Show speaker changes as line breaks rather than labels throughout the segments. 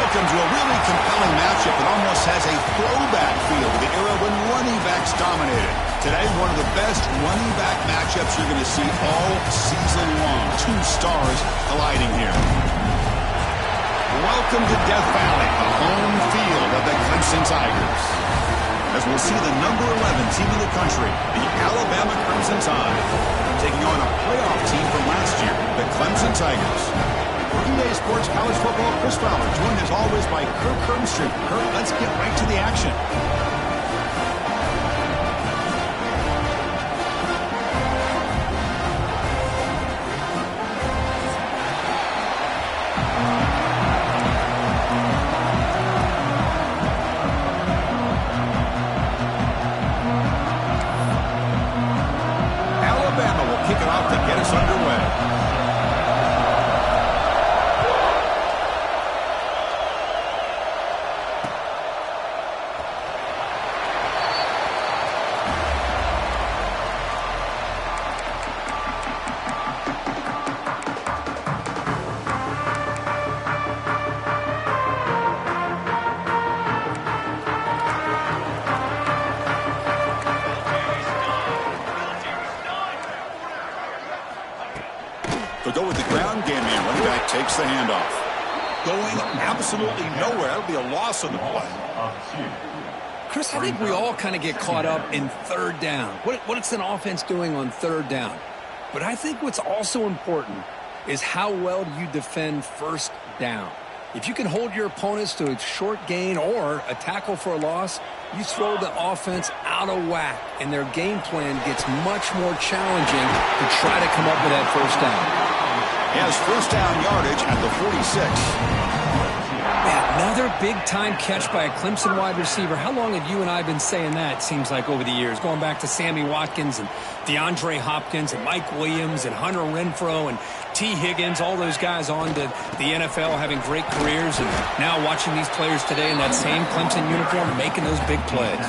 Welcome to a really compelling matchup that almost has a throwback feel to the era when running backs dominated. Today, one of the best running back matchups you're going to see all season long. Two stars colliding here. Welcome to Death Valley, the home field of the Clemson Tigers. As we'll see the number 11 team in the country, the Alabama Crimson Tide, taking on a playoff team from last year, the Clemson Tigers. For EA Sports College Football, Chris Fowler, joined as always by Kirk Hermstreet. Kirk, let's get right to the action. Alabama will kick it off to get us underway. They'll go with the ground game here. Running back takes the handoff. Going absolutely nowhere. That'll be a loss on the play.
Chris, I think we all kind of get caught up in third down. What's an offense doing on third down? But I think what's also important is how well do you defend first down. If you can hold your opponents to a short gain or a tackle for a loss, you throw the offense out of whack, and their game plan gets much more challenging to try to come up with that first down.
He has first down yardage at the 46.
Yeah, another big-time catch by a Clemson wide receiver. How long have you and I been saying that, it seems like, over the years? Going back to Sammy Watkins and DeAndre Hopkins and Mike Williams and Hunter Renfrow and T. Higgins, all those guys on to the NFL having great careers, and now watching these players today in that same Clemson uniform making those big plays.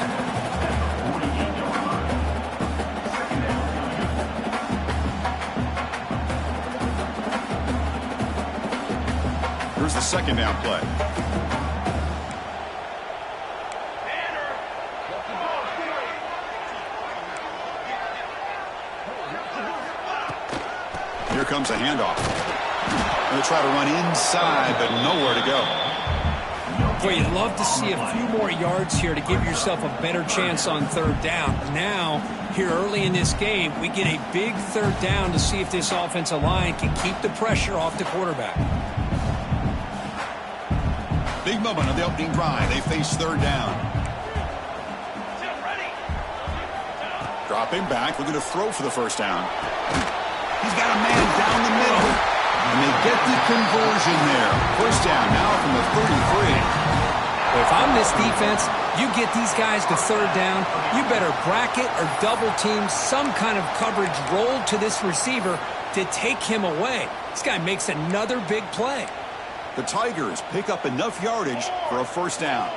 Here's the second down play. Here comes a handoff. Going to try to run inside, but nowhere to go.
Boy, you'd love to see a few more yards here to give yourself a better chance on third down. Now, here early in this game, we get a big third down to see if this offensive line can keep the pressure off the quarterback.
Big moment of the opening drive. They face third down. Dropping back. We're going to throw for the first down. He's got a man down the middle. And they get the conversion there. First down now from the 33.
Well, if I'm this defense, you get these guys to third down, you better bracket or double team some kind of coverage roll to this receiver to take him away. This guy makes another big play.
The Tigers pick up enough yardage for a first down.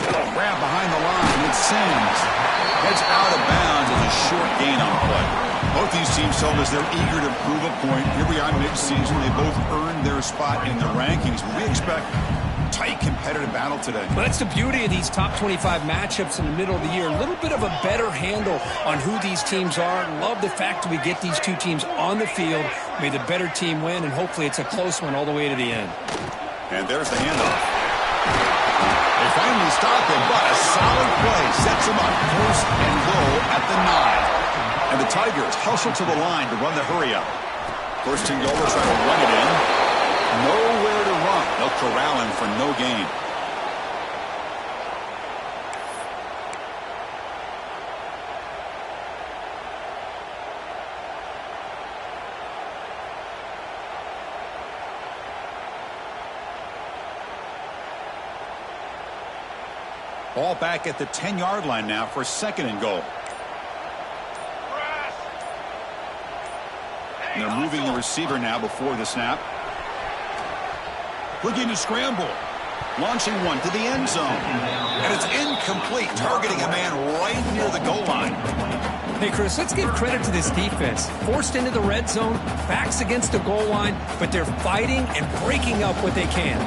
Grab behind the line. It's Sims. Heads out of bounds as a short gain on the play. Both these teams told us they're eager to prove a point. Here we are mid-season. They both earned their spot in the rankings. We expect tight competitive battle today.
Well, that's the beauty of these top 25 matchups in the middle of the year. A little bit of a better handle on who these teams are. Love the fact that we get these two teams on the field. May the better team win, and hopefully it's a close one all the way to the end.
And there's the handoff. They finally stop him, but a solid play sets him up first and goal at the 9. And the Tigers hustle to the line to run the hurry-up. First and goal, they'll try to run it in. Nowhere to run. They'll corral him for no gain. Ball back at the 10-yard line now for second and goal. And they're moving the receiver now before the snap. Looking to scramble. Launching one to the end zone. And it's incomplete, targeting a man right near the goal line.
Hey, Chris, let's give credit to this defense. Forced into the red zone, backs against the goal line, but they're fighting and breaking up what they can.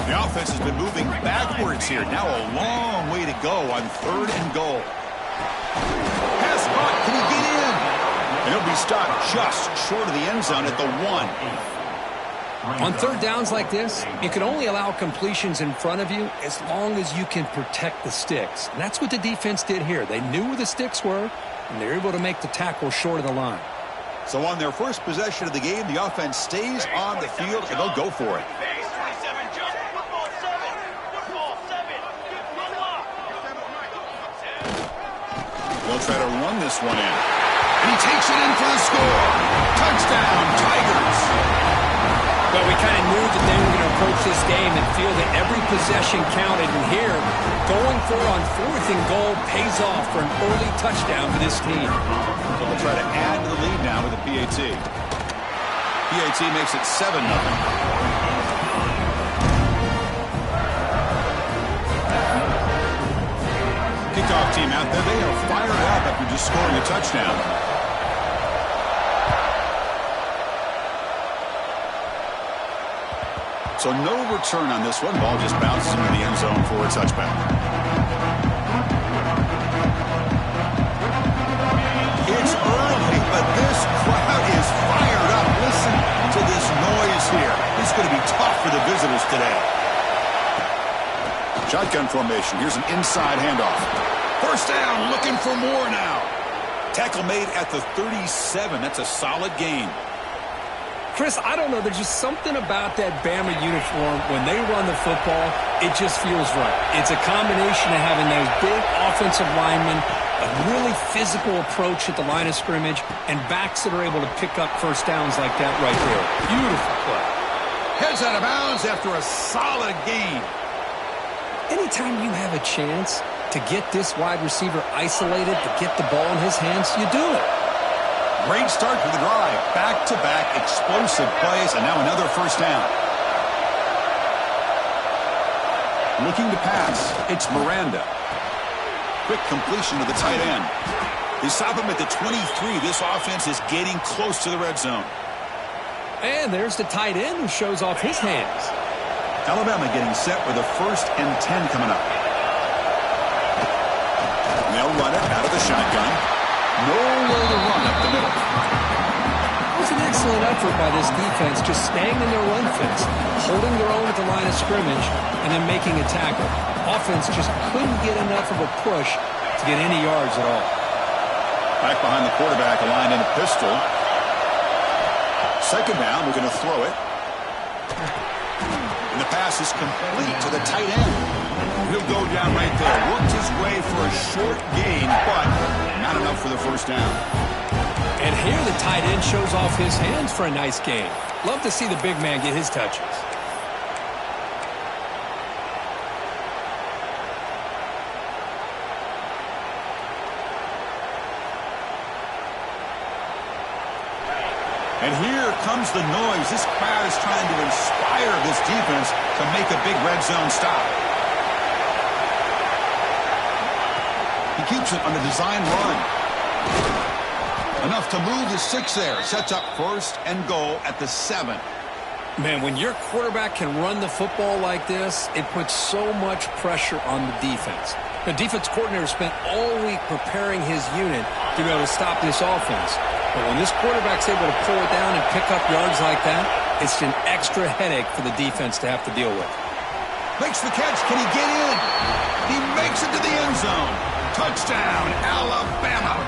The offense has been moving backwards here. Now a long way to go on 3rd and goal. Pass caught. Can he get in? And he'll be stopped just short of the end zone at the 1.
On 3rd downs like this, you can only allow completions in front of you as long as you can protect the sticks. And that's what the defense did here. They knew where the sticks were, and they're able to make the tackle short of the line.
So on their first possession of the game, the offense stays on the field, and they'll go for it. They'll try to run this one in. And he takes it in for the score. Touchdown, Tigers.
Well, we kind of knew that they were going to approach this game and feel that every possession counted. And here, going for it on 4th and goal pays off for an early touchdown for this team.
So they'll try to add to the lead now with a PAT. PAT makes it 7-0. Kickoff team out there. They are fired up after just scoring a touchdown. So no return on this one. Ball just bounces into the end zone for a touchback. It's early, but this crowd is fired up. Listen to this noise here. It's going to be tough for the visitors today. Shotgun formation. Here's an inside handoff. First down, looking for more now. Tackle made at the 37. That's a solid gain.
Chris, I don't know. There's just something about that Bama uniform. When they run the football, it just feels right. It's a combination of having those big offensive linemen, a really physical approach at the line of scrimmage, and backs that are able to pick up first downs like that right there. Beautiful play.
Heads out of bounds after a solid gain.
Anytime you have a chance to get this wide receiver isolated, to get the ball in his hands, you do it.
Great start to the drive. Back-to-back explosive plays, and now another first down. Looking to pass. It's Miranda. Quick completion to the tight end. They stop him at the 23. This offense is getting close to the red zone.
And there's the tight end who shows off his hands.
Alabama getting set with a 1st and 10 coming up. They'll run it out of the shotgun. Nowhere to run up the middle.
It was an excellent effort by this defense, just staying in their run fence, holding their own at the line of scrimmage, and then making a tackle. Offense just couldn't get enough of a push to get any yards at all.
Back behind the quarterback, aligned in a pistol. 2nd down, we're going to throw it. And the pass is complete to the tight end. He'll go down right there. Worked his way for a short gain, but not enough for the first down.
And here the tight end shows off his hands for a nice gain. Love to see the big man get his touches.
And here comes the noise. This crowd is trying to inspire this defense to make a big red zone stop. He keeps it on the design run. Enough to move the 6 there. Sets up 1st and goal at the 7.
Man, when your quarterback can run the football like this, it puts so much pressure on the defense. The defense coordinator spent all week preparing his unit to be able to stop this offense. But when this quarterback's able to pull it down and pick up yards like that, it's an extra headache for the defense to have to deal with.
Makes the catch. Can he get in? He makes it to the end zone. Touchdown, Alabama.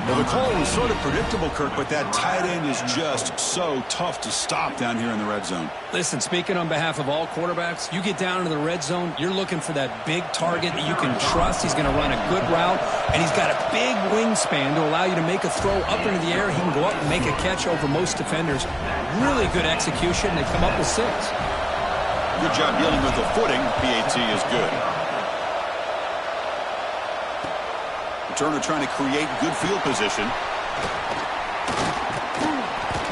Well, the call was sort of predictable, Kirk, but that tight end is just so tough to stop down here in the red zone.
Listen, speaking on behalf of all quarterbacks, you get down into the red zone, you're looking for that big target that you can trust. He's going to run a good route, and he's got a big wingspan to allow you to make a throw up into the air. He can go up and make a catch over most defenders. Really good execution. They come up with 6.
Good job dealing with the footing. PAT is good. Turner trying to create good field position.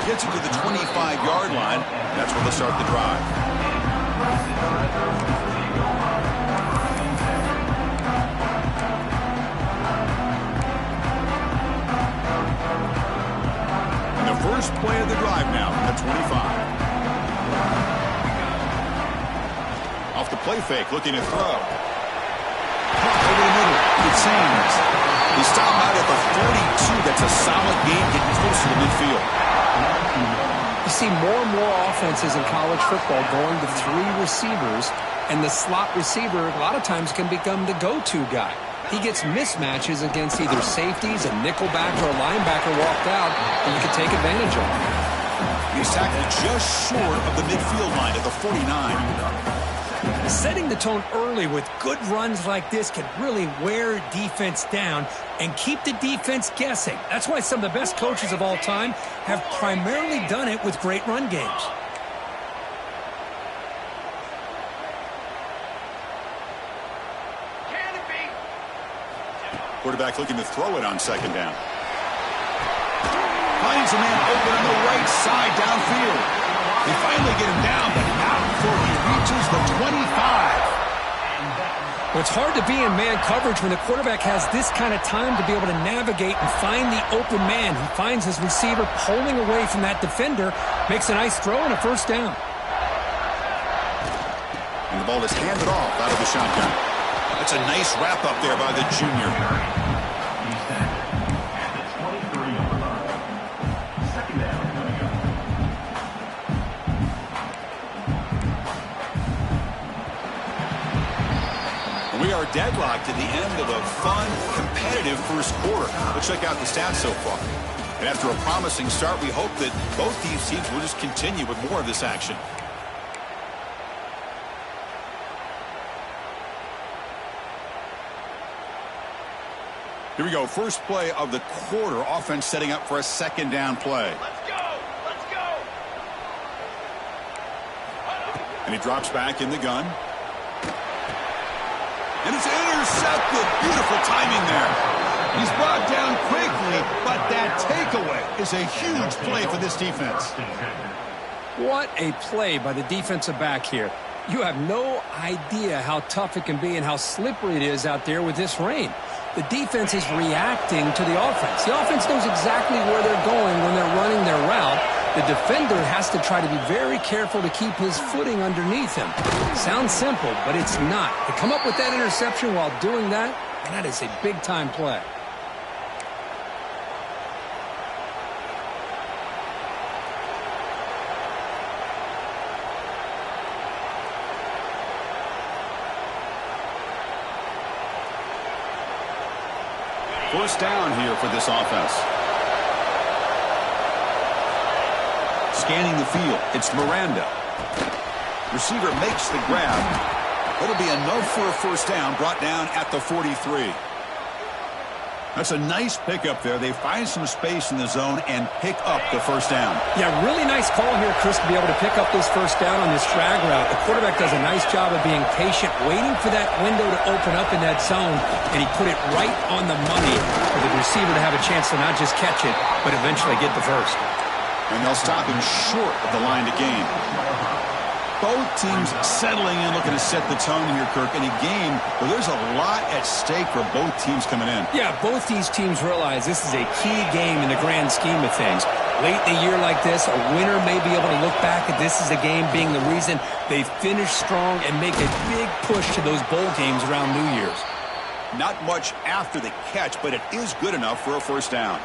Gets it to the 25-yard line. That's where they'll start the drive. first play of the drive now from the 25. Off the play fake, looking to throw. Over the middle, it's Sanders. He stopped out at the 42. That's a solid gain, getting close to the midfield.
You see more and more offenses in college football going to 3 receivers, and the slot receiver a lot of times can become the go-to guy. He gets mismatches against either safeties, a nickelback, or a linebacker walked out, and you can take advantage of it.
He's tackled just short of the midfield line at the 49.
Setting the tone early with good runs like this can really wear defense down and keep the defense guessing. That's why some of the best coaches of all time have primarily done it with great run games.
Quarterback looking to throw it on second down. Finds a man open on the right side downfield. They finally get him down, but not before he reaches the 25.
Well, it's hard to be in man coverage when the quarterback has this kind of time to be able to navigate and find the open man. He finds his receiver pulling away from that defender, makes a nice throw and a first down.
And the ball is handed off out of the shotgun. That's a nice wrap up there by the junior. We are deadlocked at the end of a fun, competitive first quarter. Let's check out the stats so far. And after a promising start, we hope that both these teams will just continue with more of this action. Here we go. First play of the quarter. Offense setting up for a second down play.
Let's go! Let's go!
And he drops back in the gun. And it's intercepted. Beautiful timing there. He's brought down quickly, but that takeaway is a huge play for this defense.
What a play by the defensive back here. You have no idea how tough it can be and how slippery it is out there with this rain. The defense is reacting to the offense. The offense knows exactly where they're going when they're running their route. The defender has to try to be very careful to keep his footing underneath him. Sounds simple, but it's not. To come up with that interception while doing that, that is a big-time play.
First down here for this offense. Scanning the field, it's Miranda. Receiver makes the grab. That'll be enough for a first down, brought down at the 43. That's a nice pickup there. They find some space in the zone and pick up the first down.
Yeah, really nice call here, Chris, to be able to pick up this first down on this drag route. The quarterback does a nice job of being patient, waiting for that window to open up in that zone, and he put it right on the money for the receiver to have a chance to not just catch it, but eventually get the first.
And they'll stop him short of the line to gain. Both teams settling in, looking to set the tone here, Kirk, in a game where there's a lot at stake for both teams coming in.
Yeah, both these teams realize this is a key game in the grand scheme of things. Late in a year like this, a winner may be able to look back at this as a game being the reason they finish strong and make a big push to those bowl games around New Year's.
Not much after the catch, but it is good enough for a first down.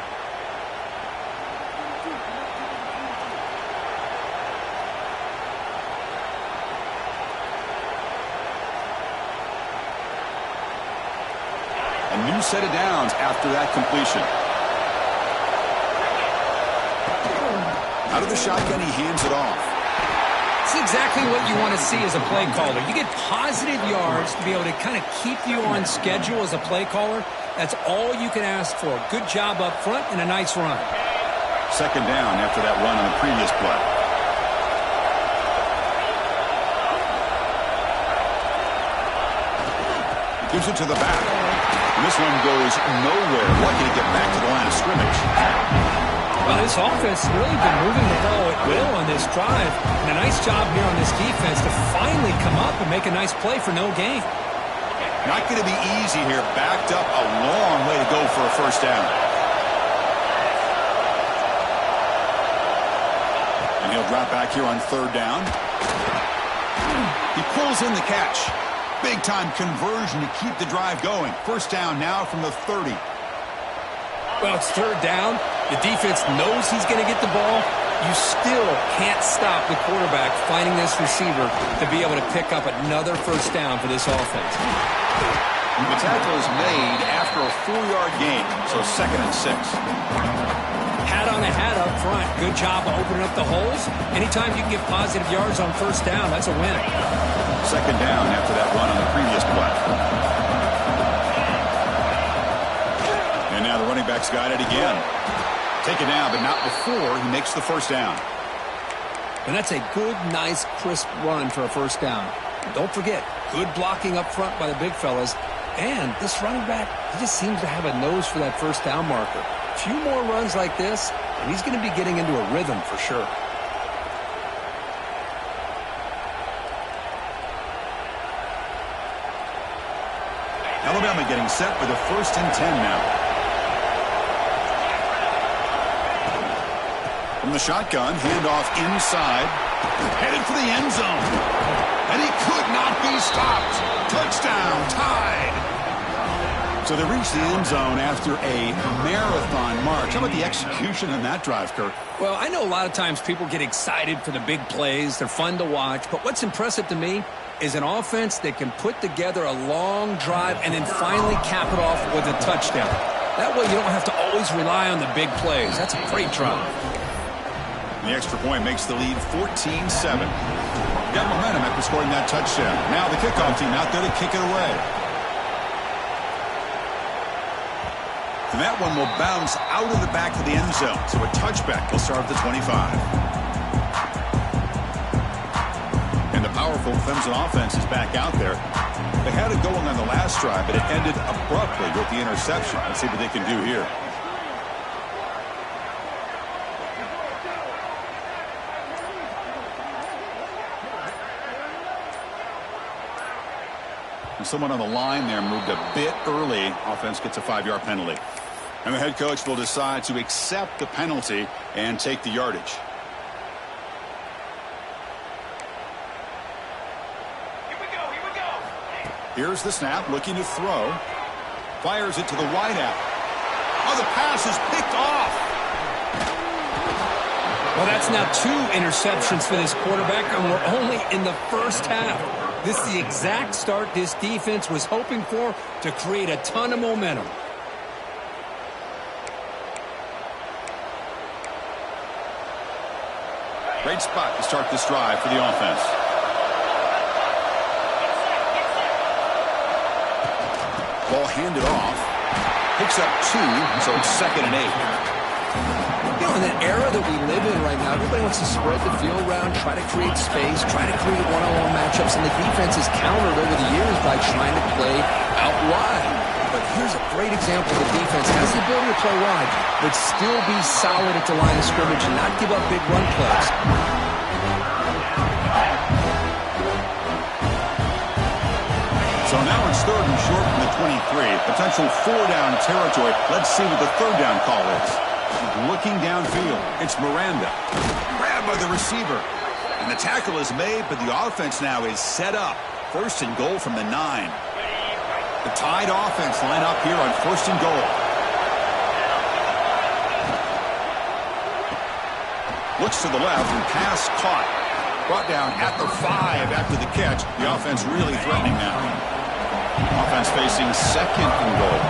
A new set of downs after that completion. Out of the shotgun, he hands it off.
It's exactly what you want to see as a play caller. You get positive yards to be able to kind of keep you on schedule as a play caller. That's all you can ask for. Good job up front and a nice run.
Second down after that run on the previous play. Gives it to the back. And this one goes nowhere. Lucky to get back to the line of scrimmage.
Well, this offense has really been moving the ball at will on this drive. And a nice job here on this defense to finally come up and make a nice play for no gain.
Not going to be easy here. Backed up a long way to go for a first down. And he'll drop back here on third down. He pulls in the catch. Big-time conversion to keep the drive going. First down now from the 30.
Well, it's third down. The defense knows he's going to get the ball. You still can't stop the quarterback finding this receiver to be able to pick up another first down for this offense.
The tackle is made after a 4-yard gain, so 2nd and 6.
Hat on a hat up front. Good job of opening up the holes. Anytime you can get positive yards on first down, that's a win.
2nd down after that run on the previous play. And now the running back's got it again. Take it down, but not before he makes the first down.
And that's a good, nice, crisp run for a first down. Don't forget, good blocking up front by the big fellas. And this running back, he just seems to have a nose for that first down marker. A few more runs like this, and he's going to be getting into a rhythm for sure.
Alabama getting set for the 1st and 10 now. From the shotgun, handoff inside, headed for the end zone. And he could not be stopped. Touchdown, tied. So they reach the end zone after a marathon march. How about the execution on that drive, Kirk?
Well, I know a lot of times people get excited for the big plays. They're fun to watch. But what's impressive to me is an offense that can put together a long drive and then finally cap it off with a touchdown. That way you don't have to always rely on the big plays. That's a great drive.
The extra point makes the lead 14-7. Got momentum after scoring that touchdown. Now the kickoff team out there to kick it away. And that one will bounce out of the back of the end zone. So a touchback will start at the 25. And the powerful Clemson offense is back out there. They had it going on the last drive, but it ended abruptly with the interception. Let's see what they can do here. And someone on the line there moved a bit early. Offense gets a 5-yard penalty. And the head coach will decide to accept the penalty and take the yardage.
Here we go.
Here's the snap, looking to throw. Fires it to the wideout. Oh, the pass is picked off.
Well, that's now 2 interceptions for this quarterback, and we're only in the first half. This is the exact start this defense was hoping for to create a ton of momentum.
Great spot to start this drive for the offense. Ball handed off. Picks up 2, so it's 2nd and 8.
You know, in the era that we live in right now, everybody wants to spread the field around, try to create space, try to create one-on-one matchups, and the defense has countered over the years by trying to play out wide. But here's a great example of the defense has the ability to play wide, but still be solid at the line of scrimmage and not give up big run plays.
So now it's 3rd and short from the 23. Potential 4-down territory. Let's see what the 3rd down call is. Looking downfield, it's Miranda. Grabbed by the receiver. And the tackle is made, but the offense now is set up. 1st and goal from the 9. The tied offense line up here on 1st and goal. Looks to the left and pass caught. Brought down at the 5 after the catch. The offense really threatening now. Offense facing 2nd and goal.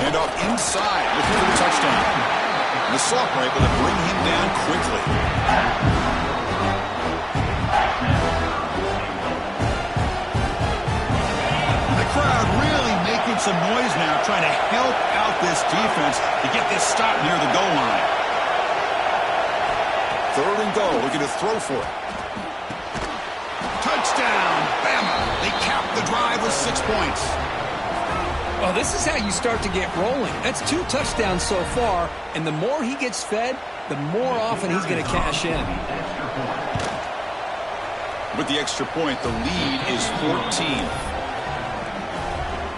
Handoff inside, looking for the touchdown. And the soft break will bring him down quickly. The crowd really making some noise now, trying to help out this defense to get this stop near the goal line. 3rd and goal, looking to throw for it. Touchdown, Bama. They cap the drive with 6 points.
Well, this is how you start to get rolling. That's 2 touchdowns so far, and the more he gets fed, the more often he's going to cash in.
With the extra point, the lead is 14.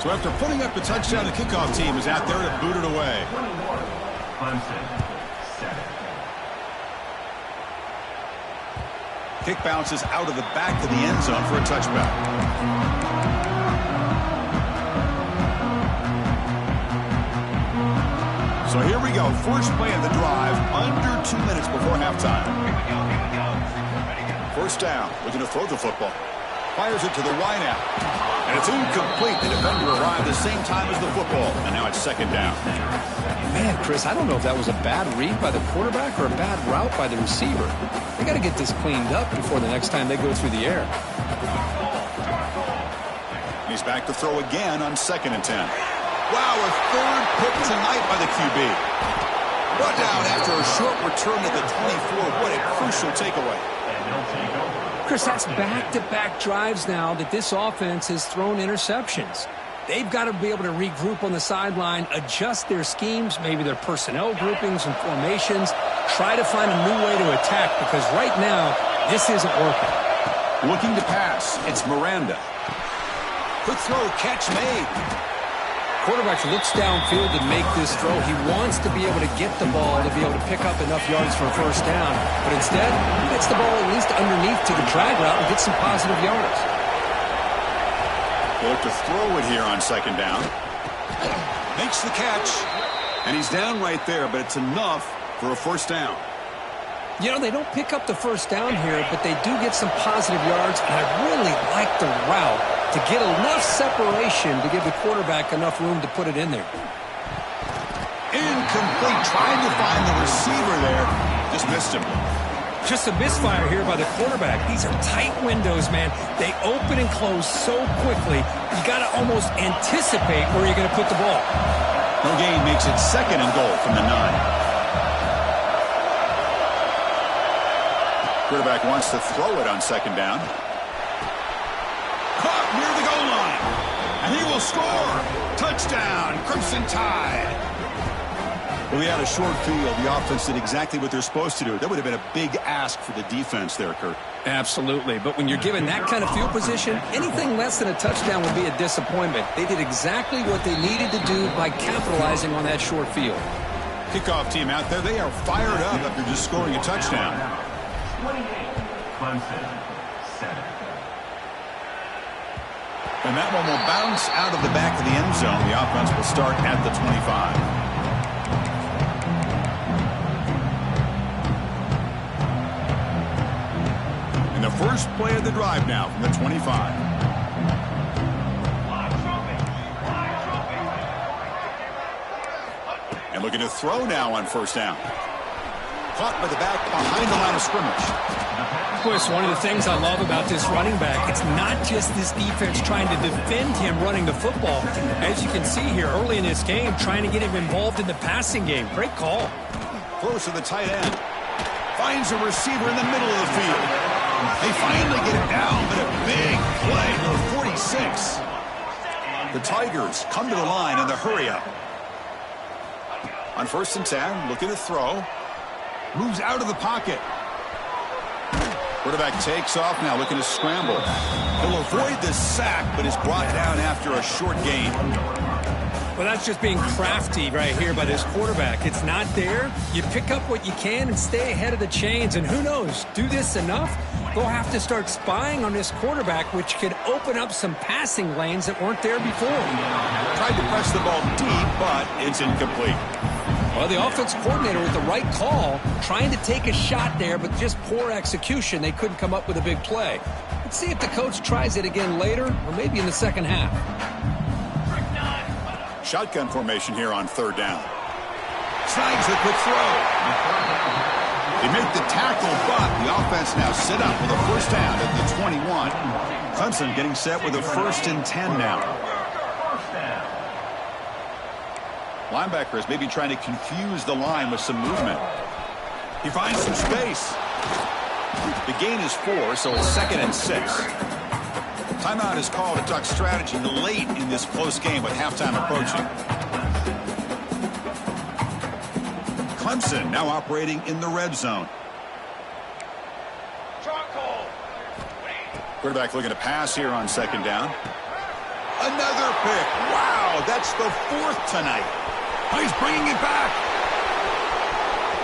So after putting up a touchdown, the kickoff team is out there to boot it away.
Clemson, 7.
Kick bounces out of the back of the end zone for a touchback. So here we go. First play of the drive, under 2 minutes before halftime.
Here we go. Ready, go.
First down, looking to throw the football. Fires it to the wide out. And it's incomplete. The defender arrived the same time as the football. And now it's second down.
Man, Chris, I don't know if that was a bad read by the quarterback or a bad route by the receiver. They got to get this cleaned up before the next time they go through the air.
He's back to throw again on 2nd and 10. Wow, a third pick tonight by the QB. Brought down after a short return to the 24. What a crucial takeaway.
Chris, that's back-to-back drives now that this offense has thrown interceptions. They've got to be able to regroup on the sideline, adjust their schemes, maybe their personnel groupings and formations, try to find a new way to attack because right now, this isn't working.
Looking to pass. It's Miranda. Quick throw, catch made.
Quarterback looks downfield to make this throw. He wants to be able to get the ball to be able to pick up enough yards for a first down. But instead, he gets the ball at least underneath to the drag route and gets some positive yards.
They'll look to throw it here on 2nd down. Makes the catch. And he's down right there, but it's enough for a first down.
You know, they don't pick up the first down here, but they do get some positive yards, and I really like the route to get enough separation to give the quarterback enough room to put it in there.
Incomplete. Trying to find the receiver there. Just missed him.
Just a misfire here by the quarterback. These are tight windows, man. They open and close so quickly, you got to almost anticipate where you're going to put the ball.
No gain makes it 2nd and goal from the 9. Quarterback wants to throw it on 2nd down. Caught near the goal line. And he will score. Touchdown, Crimson Tide. Well, we had a short field. The offense did exactly what they're supposed to do. That would have been a big ask for the defense there, Kurt.
Absolutely. But when you're given that kind of field position, anything less than a touchdown would be a disappointment. They did exactly what they needed to do by capitalizing on that short field.
Kickoff team out there. They are fired up after just scoring a touchdown.
28, Clemson, 7.
And that one will bounce out of the back of the end zone. The offense will start at the 25. And the first play of the drive now from the 25. And looking to throw now on first down. Caught by the back behind the line of scrimmage.
Of course, one of the things I love about this running back, it's not just this defense trying to defend him running the football. As you can see here early in this game, trying to get him involved in the passing game. Great call.
Close to the tight end. Finds a receiver in the middle of the field. They finally get it down, but a big play to the 46. The Tigers come to the line in the hurry-up. On 1st and 10, looking to throw. Moves out of the pocket. Quarterback takes off now, looking to scramble. He'll avoid this sack, but is brought down after a short gain.
Well, that's just being crafty right here by this quarterback. It's not there. You pick up what you can and stay ahead of the chains. And who knows, do this enough, they'll have to start spying on this quarterback, which could open up some passing lanes that weren't there before.
Tried to press the ball deep, but it's incomplete.
Well, the offense coordinator with the right call, trying to take a shot there, but just poor execution. They couldn't come up with a big play. Let's see if the coach tries it again later, or maybe in the second half.
Shotgun formation here on 3rd down. Snags a quick throw. They make the tackle, but the offense now set up with a first down at the 21. Clemson getting set with a 1st and 10 now. Linebackers maybe trying to confuse the line with some movement. He finds some space. The gain is 4, so it's 2nd and 6. Timeout is called to talk strategy late in this close game with halftime approaching. Clemson now operating in the red zone. Quarterback looking to pass here on 2nd down. Another pick. Wow, that's the 4th tonight. Oh, he's bringing it back.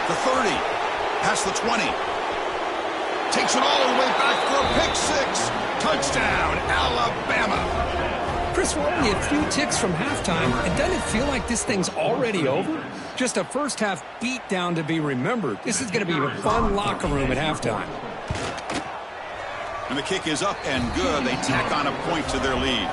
The 30. Past the 20. Takes it all the way back for a pick six. Touchdown, Alabama.
Chris, we're only a few ticks from halftime, and doesn't it feel like this thing's already over? Just a first-half beatdown to be remembered. This is going to be a fun locker room at halftime.
And the kick is up and good. They tack on a point to their lead.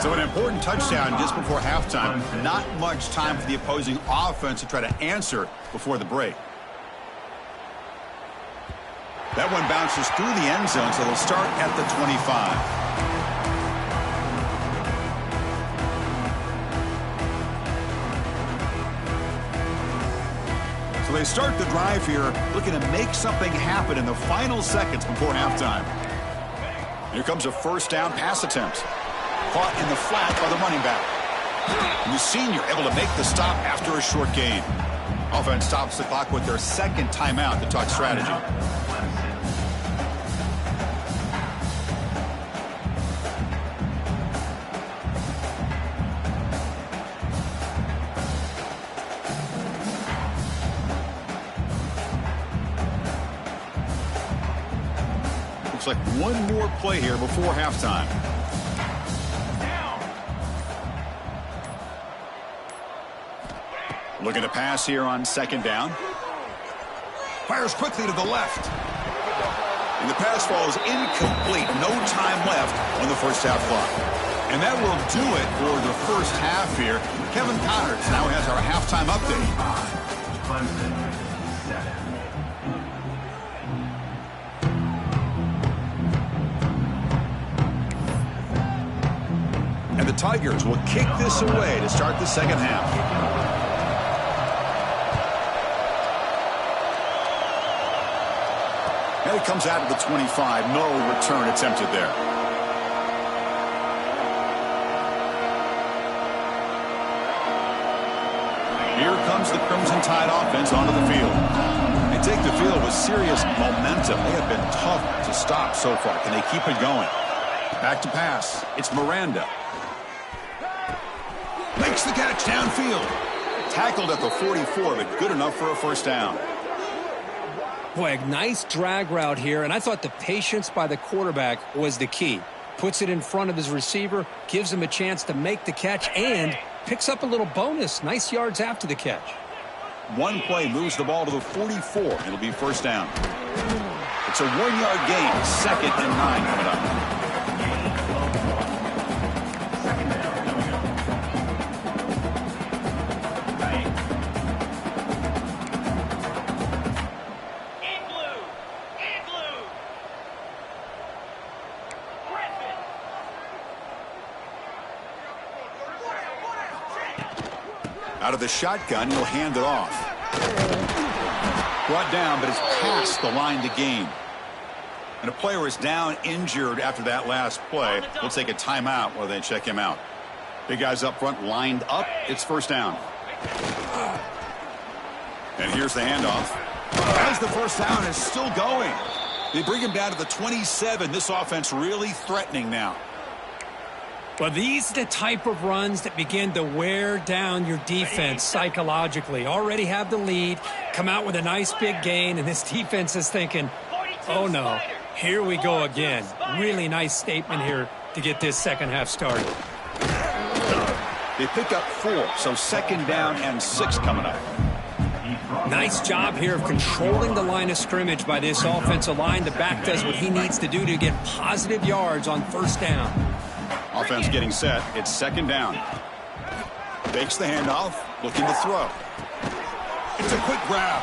So an important touchdown just before halftime. Not much time for the opposing offense to try to answer before the break. That one bounces through the end zone, so they'll start at the 25. So they start the drive here, looking to make something happen in the final seconds before halftime. Here comes a first down pass attempt. Caught in the flat by the running back. And the senior able to make the stop after a short gain. Offense stops the clock with their second timeout to talk strategy. Looks like one more play here before halftime. Looking to pass here on second down. Fires quickly to the left. And the pass falls incomplete. No time left on the first half clock. And that will do it for the first half here. Kevin Connors now has our halftime update.
Clemson, 7.
And the Tigers will kick this away to start the second half. Now he comes out of the 25. No return attempted there. Here comes the Crimson Tide offense onto the field. They take the field with serious momentum. They have been tough to stop so far. Can they keep it going? Back to pass. It's Miranda. Makes the catch downfield. Tackled at the 44, but good enough for a first down.
Boy, a nice drag route here, and I thought the patience by the quarterback was the key. Puts it in front of his receiver, gives him a chance to make the catch, and picks up a little bonus. Nice yards after the catch.
One play moves the ball to the 44. It'll be first down. It's a 1-yard gain. 2nd and 9 coming up. Out of the shotgun, he'll hand it off. Brought down, but it's past the line to gain. And a player is down injured after that last play. We'll take a timeout while they check him out. Big guys up front lined up. It's first down. And here's the handoff. As the first down is still going. They bring him down to the 27. This offense really threatening now.
Well, these are the type of runs that begin to wear down your defense psychologically. Already have the lead, come out with a nice big gain, and this defense is thinking, oh no, here we go again. Really nice statement here to get this second half started.
They pick up 4, so 2nd down and 6 coming up.
Nice job here of controlling the line of scrimmage by this offensive line. The back does what he needs to do to get positive yards on first down.
Offense getting set. It's 2nd down. Fakes the handoff. Looking to throw. It's a quick grab.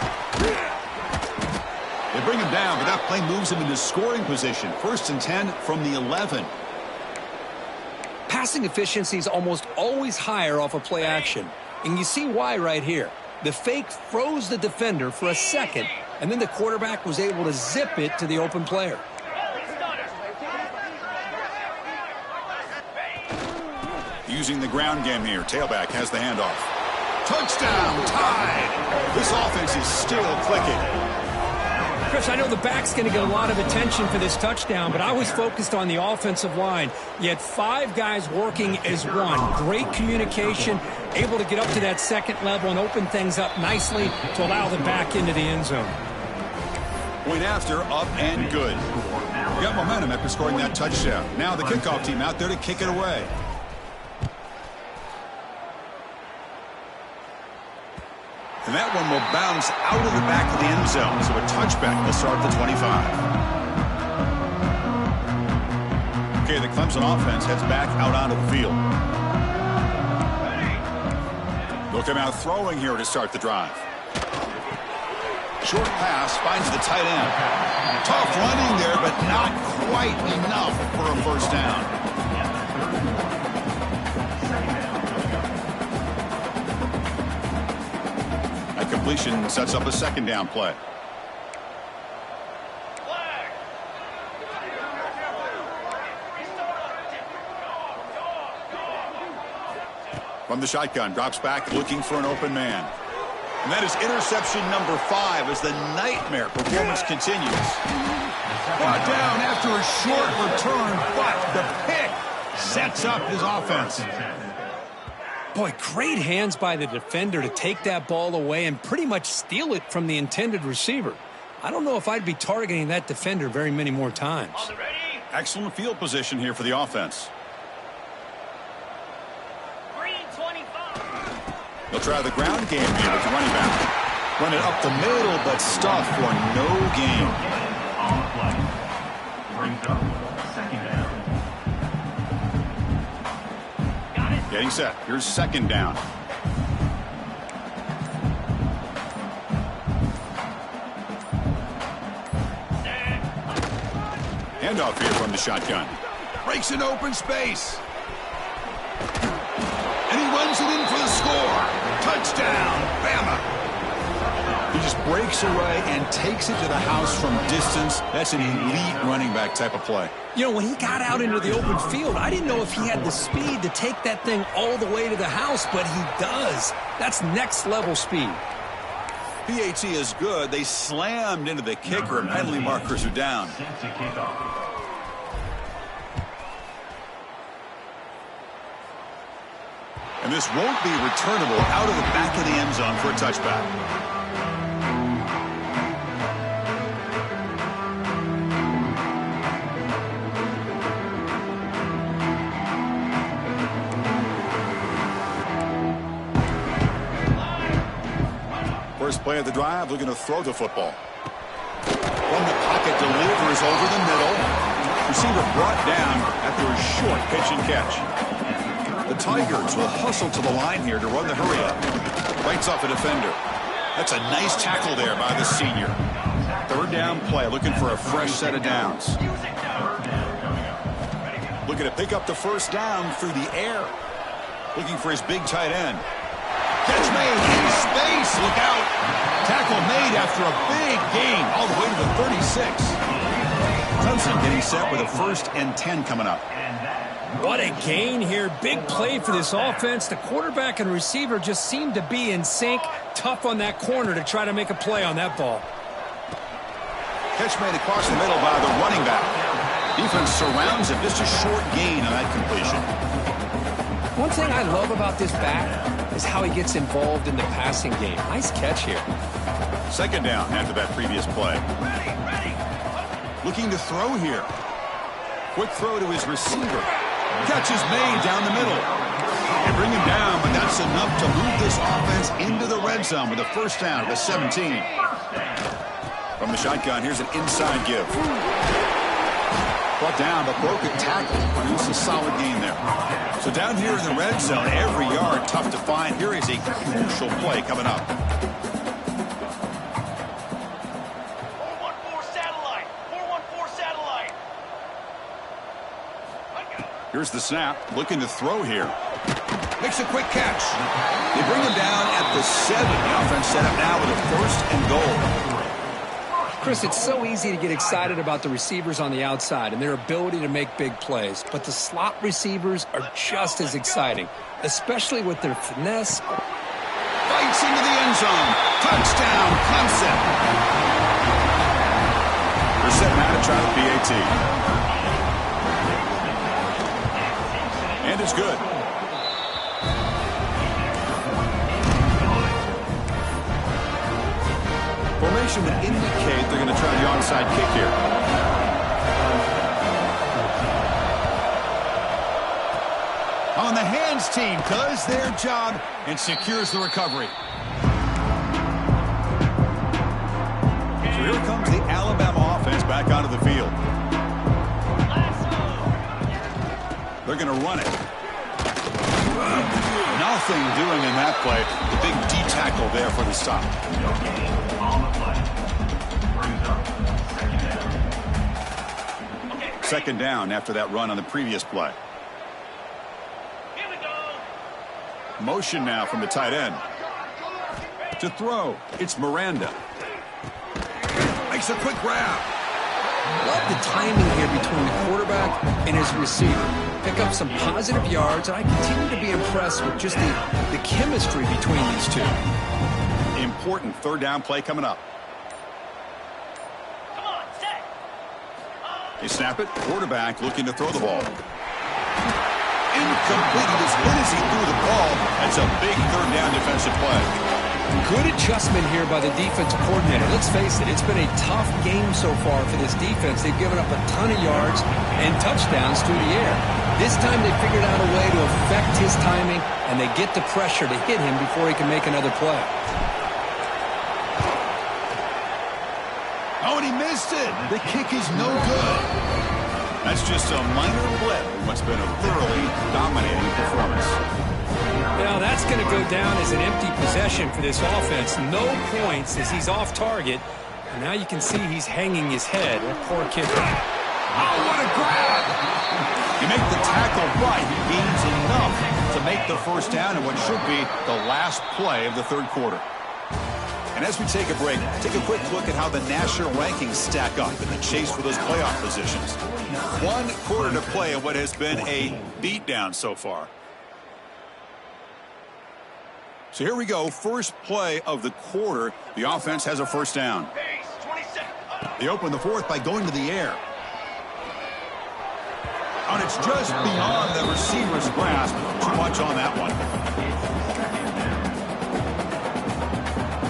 They bring him down, but that play moves him into scoring position. 1st and 10 from the 11.
Passing efficiency is almost always higher off of play action. And you see why right here. The fake froze the defender for a second, and then the quarterback was able to zip it to the open player.
Using the ground game here. Tailback has the handoff. Touchdown, Tide. This offense is still clicking.
Chris, I know the back's going to get a lot of attention for this touchdown, but I was focused on the offensive line. You had 5 guys working as one. Great communication, able to get up to that second level and open things up nicely to allow the back into the end zone.
Point after, up and good. You got momentum after scoring that touchdown. Now the kickoff team out there to kick it away. And that one will bounce out of the back of the end zone. So a touchback will start the 25. Okay, the Clemson offense heads back out onto the field. They'll come out throwing here to start the drive. Short pass finds the tight end. Tough running there, but not quite enough for a first down. That completion sets up a second down play. From the shotgun, drops back looking for an open man. And that is interception number 5 as the nightmare performance continues. Brought down after a short return, but the pick sets up his offense.
Boy, great hands by the defender to take that ball away and pretty much steal it from the intended receiver. I don't know if I'd be targeting that defender very many more times.
Excellent field position here for the offense. They'll try the ground game here with the running back. Run it up the middle, but stuff for no gain.
On the play. Brings up second down.
Got it. Getting set. Here's second down. Handoff here from the shotgun. Breaks an open space. And he runs it in for the score. Touchdown, Bama. He just breaks away and takes it to the house from distance. That's an elite running back type of play.
You know, when he got out into the open field, I didn't know if he had the speed to take that thing all the way to the house, but he does. That's next level speed.
PAT is good. They slammed into the kicker and penalty markers are down. And this won't be returnable out of the back of the end zone for a touchback. First play of the drive, looking to throw the football. From the pocket, delivers over the middle. Receiver brought down after a short pitch and catch. The Tigers will hustle to the line here to run the hurry up. Bites off a defender. That's a nice tackle there by the senior. Third down play, looking for a fresh set of downs. Looking to pick up the first down through the air. Looking for his big tight end. Catch made in space. Look out. Tackle made after a big gain all the way to the 36. Clemson getting set with a 1st and 10 coming up.
What a gain here. Big play for this offense. The quarterback and receiver just seem to be in sync. Tough on that corner to try to make a play on that ball.
Catch made across the middle by the running back. Defense surrounds him. Just a short gain on that completion.
One thing I love about this back is how he gets involved in the passing game. Nice catch here.
Second down after that previous play. Looking to throw here. Quick throw to his receiver. Catch is made down the middle. They bring him down, but that's enough to move this offense into the red zone with a first down at the 17. From the shotgun, here's an inside give. Brought down, but broke a tackle. Produced a solid gain there. So down here in the red zone, every yard tough to find. Here is a crucial play coming up. Here's the snap, looking to throw here. Makes a quick catch. They bring him down at the 7. The offense set up now with a 1st and goal.
Chris, it's so easy to get excited about the receivers on the outside and their ability to make big plays, but the slot receivers are just as exciting, especially with their finesse.
Fights into the end zone. Touchdown, Clemson. set now to try the PAT. And it's good. Formation would indicate they're going to try the onside kick here. On the hands team does their job and secures the recovery. So here comes the Alabama offense back onto the field. They're going to run it. Nothing doing in that play. The big D tackle there for the stop. Second down after that run on the previous play. Motion now from the tight end. To throw, it's Miranda. Makes a quick grab.
Love the timing here between the quarterback and his receiver. Pick up some positive yards, and I continue to be impressed with just the chemistry between these two.
Important third down play coming up. They snap it. Quarterback looking to throw the ball. Incomplete. As good as he threw the ball, that's a big third down defensive play.
Good adjustment here by the defensive coordinator. Let's face it, it's been a tough game so far for this defense. They've given up a ton of yards and touchdowns through the air. This time they figured out a way to affect his timing, and they get the pressure to hit him before he can make another play.
Oh, and he missed it. The kick is no good. That's just a minor blip in what's been a thoroughly dominating performance.
Now that's going to go down as an empty possession for this offense. No points as he's off target. And now you can see he's hanging his head. That poor kicker.
Oh, what a grab! You make the tackle right. He gains enough to make the first down in what should be the last play of the third quarter. And as we take a break, take a quick look at how the national rankings stack up in the chase for those playoff positions. 1 quarter to play in what has been a beatdown so far. So here we go. First play of the quarter. The offense has a first down. They open the fourth by going to the air. And it's just beyond the receiver's grasp. Too much on that one.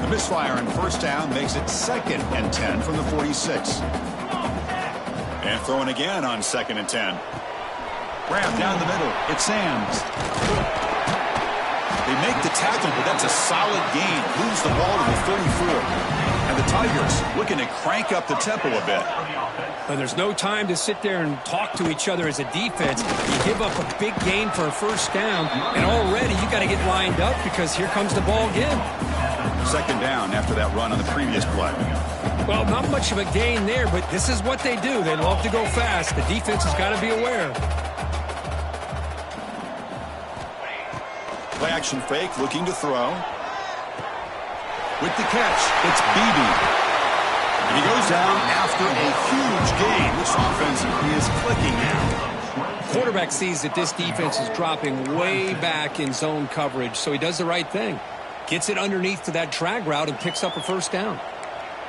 The misfire on first down makes it 2nd and 10 from the 46. And throwing again on 2nd and 10. Grab down the middle. It's Sands. They make the tackle, but that's a solid gain. Moves the ball to the 34. And the Tigers looking to crank up the tempo a bit.
Well, there's no time to sit there and talk to each other as a defense. You give up a big gain for a first down, and already you got to get lined up because here comes the ball again.
2nd down after that run on the previous play.
Well, not much of a gain there, but this is what they do. They love to go fast. The defense has got to be aware.
Play action fake, looking to throw. With the catch, it's Beebe. And he goes down after a huge gain. This offense is clicking now.
Quarterback sees that this defense is dropping way back in zone coverage, so he does the right thing. Gets it underneath to that drag route and picks up a first down.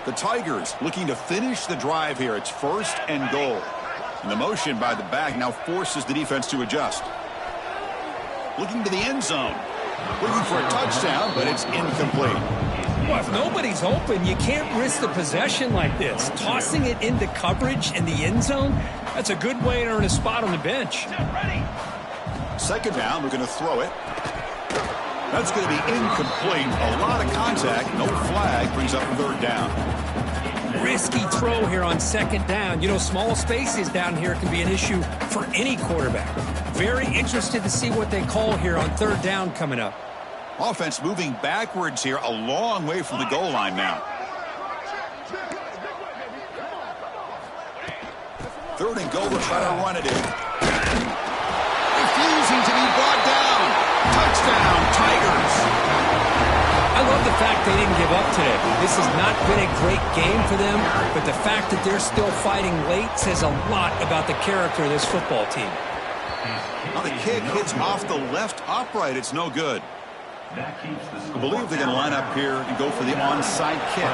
The Tigers looking to finish the drive here. It's 1st and goal. And the motion by the back now forces the defense to adjust. Looking to the end zone. Looking for a touchdown, but it's incomplete.
Well, if nobody's open, you can't risk the possession like this. Tossing it into coverage in the end zone, that's a good way to earn a spot on the bench.
2nd down, we're going to throw it. That's going to be incomplete. A lot of contact. No flag. Brings up 3rd down.
Risky throw here on 2nd down. You know, small spaces down here can be an issue for any quarterback. Very interested to see what they call here on 3rd down coming up.
Offense moving backwards here, a long way from the goal line now. 3rd and goal to try to run it in. Refusing to be brought down. Touchdown, Tigers.
I love the fact they didn't give up today. This has not been a great game for them, but the fact that they're still fighting late says a lot about the character of this football team.
Now the kick hits off the left upright. It's no good. I believe they're going to line up here and go for the onside kick.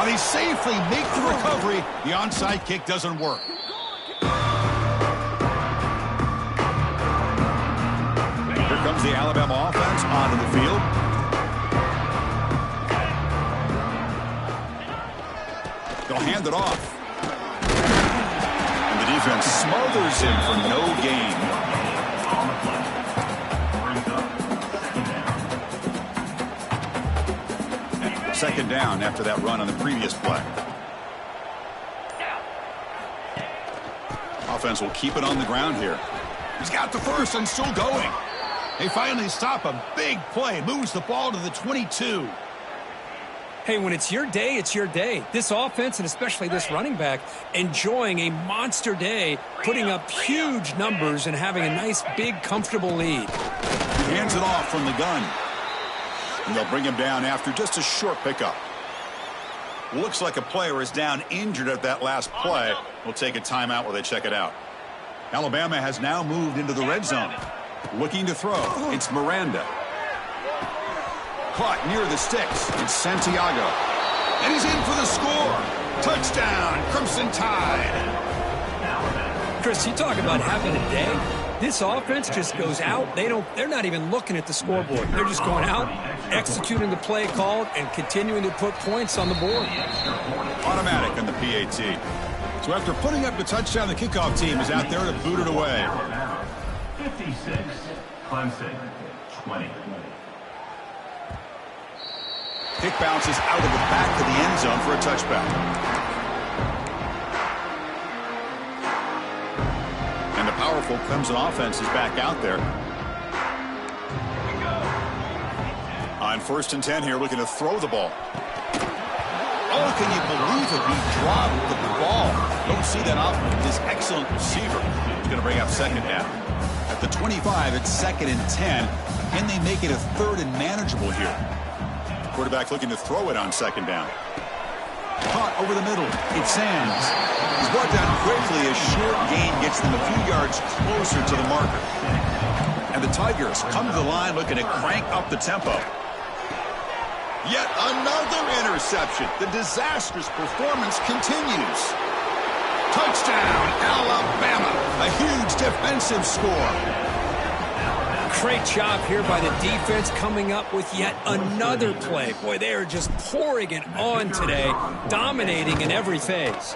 Now they safely make the recovery. The onside kick doesn't work. Here comes the Alabama offense onto the field. They'll hand it off. And the defense smothers him for no gain. Second down after that run on the previous play. Offense will keep it on the ground here. He's got the first and still going. They finally stop a big play. Moves the ball to the 22.
Hey, when it's your day, it's your day. This offense, and especially this running back, enjoying a monster day, putting up huge numbers and having a nice, big, comfortable lead.
He hands it off from the gun. And they'll bring him down after just a short pickup. Looks like a player is down injured at that last play. We'll take a timeout while they check it out. Alabama has now moved into the red zone. Looking to throw. It's Miranda. Caught near the sticks. It's Santiago. And he's in for the score. Touchdown, Crimson Tide.
Chris, you talk about having a day. This offense just goes out. They're not even looking at the scoreboard. They're just going out, executing the play called, and continuing to put points on the board.
Automatic on the PAT. So after putting up the touchdown, the kickoff team is out there to boot it away.
56, Clemson, 20.
Kick bounces out of the back of the end zone for a touchback. And the powerful Clemson offense is back out there. On 1st and 10 here, looking to throw the ball. Oh, can you believe it? He dropped the ball. Don't see that often. This excellent receiver is going to bring up second down. At the 25, it's 2nd and 10. Can they make it a 3rd and manageable here? Quarterback looking to throw it on 2nd down. Caught over the middle. It's Sands. He's brought down quickly. A short gain gets them a few yards closer to the marker. And the Tigers come to the line looking to crank up the tempo. Yet another interception. The disastrous performance continues. Touchdown, Alabama. A huge defensive score.
Great job here by the defense coming up with yet another play. Boy, they are just pouring it on today, dominating in every phase.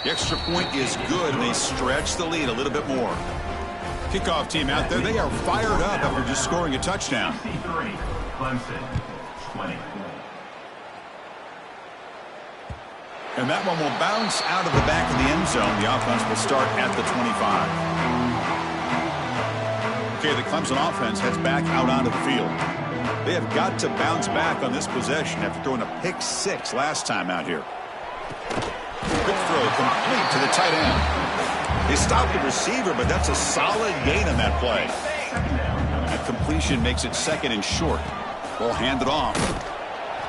The extra point is good, and they stretch the lead a little bit more. Kickoff team out there, they are fired up after just scoring a touchdown.
63, Clemson, 20.
And that one will bounce out of the back of the end zone. The offense will start at the 25. Okay, the Clemson offense heads back out onto the field. They have got to bounce back on this possession after throwing a pick 6 last time out here. Quick throw complete to the tight end. They stopped the receiver, but that's a solid gain on that play. That completion makes it 2nd and short. Ball handed off.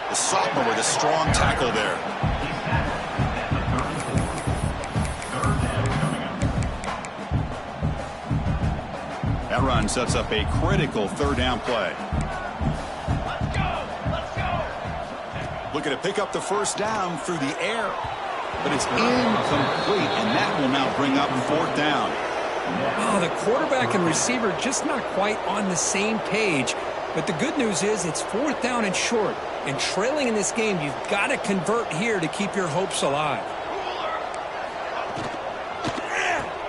The sophomore with a strong tackle there. That run sets up a critical 3rd down play.
Let's go.
Looking to pick up the 1st down through the air. But it's incomplete, and that will now bring up 4th down.
Oh, the quarterback and receiver just not quite on the same page. But the good news is it's 4th down and short. And trailing in this game, you've got to convert here to keep your hopes alive.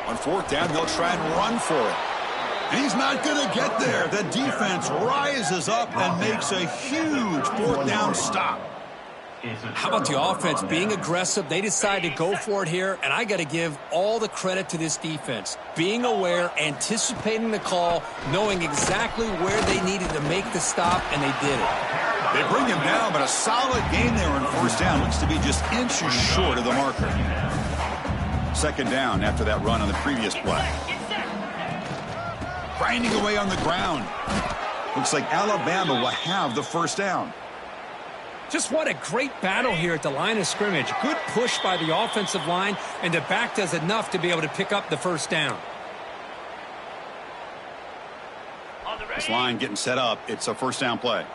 On 4th down, they'll try and run for it. He's not going to get there. The defense rises up and makes a huge 4th down stop.
How about the offense being aggressive? They decide to go for it here, and I got to give all the credit to this defense. Being aware, anticipating the call, knowing exactly where they needed to make the stop, and they did it.
They bring him down, but a solid gain there on 1st down. Looks to be just inches short of the marker. 2nd down after that run on the previous play. Grinding away on the ground. Looks like Alabama will have the 1st down.
Just what a great battle here at the line of scrimmage. Good push by the offensive line, and the back does enough to be able to pick up the 1st down.
This line getting set up. It's a 1st down play.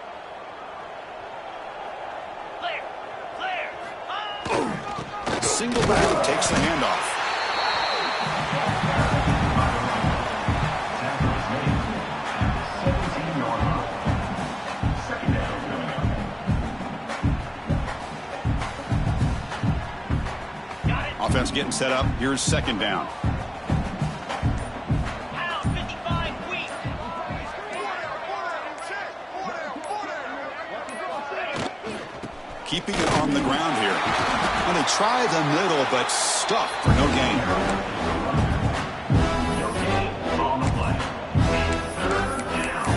single back, takes the handoff. Offense getting set up. Here's second down. Keeping it on the ground here. And they try the middle, but stuck for no gain.
No gain on the play. Third down.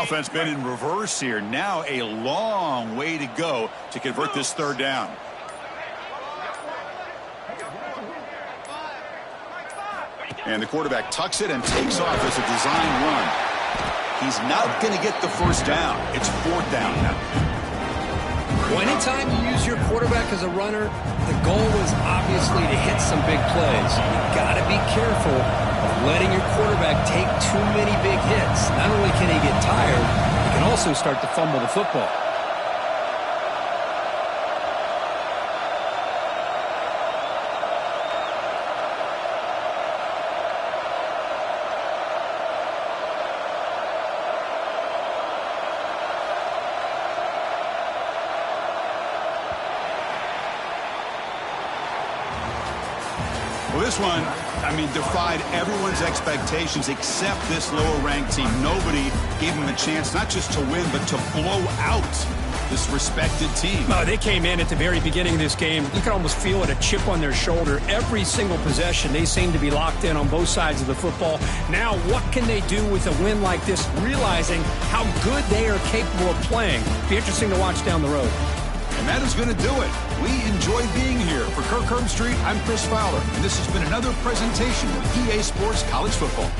Offense been in reverse here. Now a long way to go to convert this third down. And the quarterback tucks it and takes off as a design run. He's not going to get the first down. It's fourth down now.
Well, anytime you use your quarterback as a runner, the goal is obviously to hit some big plays. You've got to be careful of letting your quarterback take too many big hits. Not only can he get tired, he can also start to fumble the football.
Well, this one, defied everyone's expectations except this lower-ranked team. Nobody gave them a chance not just to win, but to blow out this respected team.
Oh, they came in at the very beginning of this game. You can almost feel it, a chip on their shoulder. Every single possession, they seem to be locked in on both sides of the football. Now, what can they do with a win like this, realizing how good they are capable of playing? Be interesting to watch down the road.
And that is going to do it. We enjoy being here. For Kirk Herbstreit, I'm Chris Fowler, and this has been another presentation of EA Sports College Football.